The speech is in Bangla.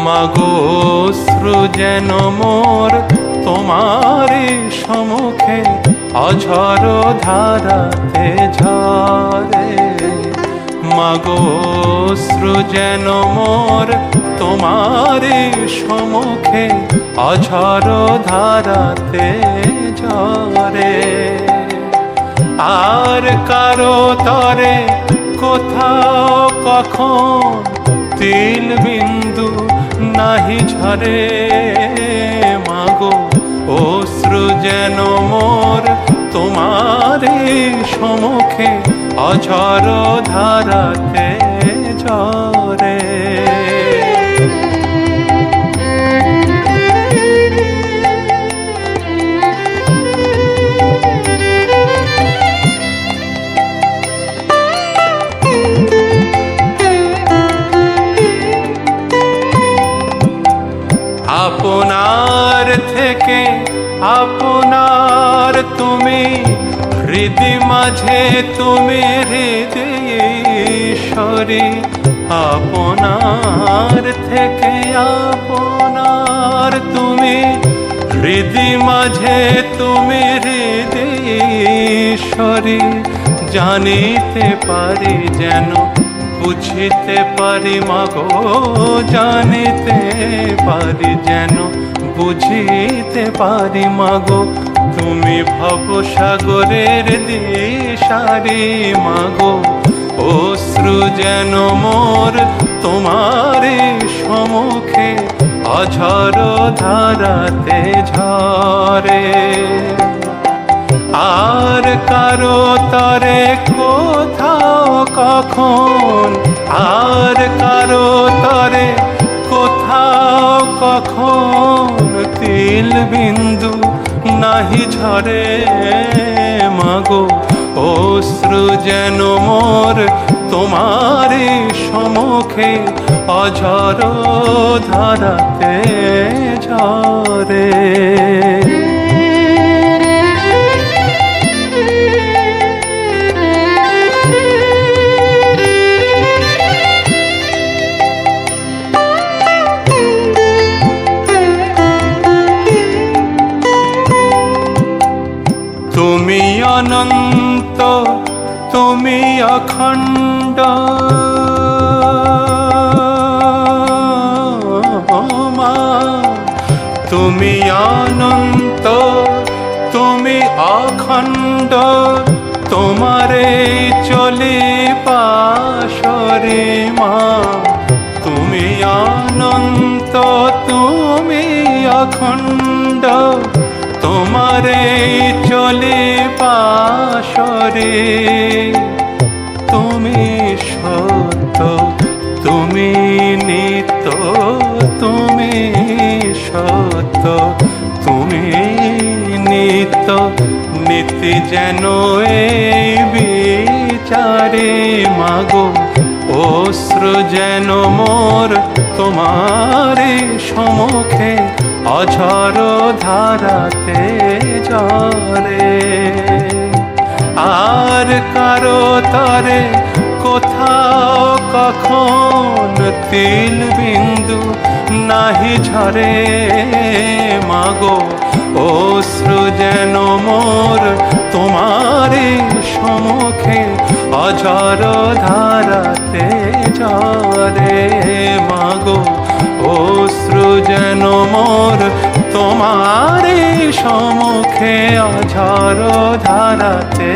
মাগো অশ্রু যেন মোর তোমারই সম্মুখে অঝর ধারাতে ঝরে। মাগো অশ্রু যেন মোর তোমারই সম্মুখে অঝর ধারাতে ঝরে। আর কারো তরে কোথাও কখন তিল বিন্দু নাহি ঝরে। মাগো অশ্রু যেন মোর তোমারই সম্মুখে অঝর ধারাতে ঝরে। আপনার থেকে আপনার তুমি, হৃদি মাঝে তুমি হৃদয়েশ্বরী। আপনার থেকে আপনার তুমি, হৃদি মাঝে তুমি হৃদয়েশ্বরী। জানিতে পারি যেন বুঝিতে পারি মাগো, জানিতে পারি যেন বুঝিতে পারি মাগো। তুমি ভবসাগরের দিশারি মাগো। অশ্রু যেন মোর তোমারই সম্মুখে অঝর ধারাতে ঝরে। আর কারো তরে কোথাও কখন, আর কারো তরে কোথাও কখন তিল বিন্দু নাহি ঝরে। মাগো অশ্রু যেন মোর তোমারই সম্মুখে অঝর ধারাতে ঝরে। তুমি অনন্ত, তুমি অখণ্ড, মা তুমি অনন্ত, তুমি অখণ্ড। তোমারে চলি পাশরে মা। তুমি অনন্ত, তুমি অখণ্ড, তোমারে চলে পাশরে। তুমি সত্য, তুমি নিত্য, তুমি সত্য, তুমি নিত্য। নীতি যেন এই বিচারে মাগো। অশ্রু যেন মোর তোমারই সম্মুখে অঝর ধারাতে ঝরে। আর কারো তরে কোথাও কখন তিল বিন্দু নাহি ঝরে। মাগো অশ্রু যেন মোর তোমারই সম্মুখে অঝর ধারাতে ঝরে। মাগো অশ্রু যেন মোর তোমারই সম্মুখে অঝর ধারাতে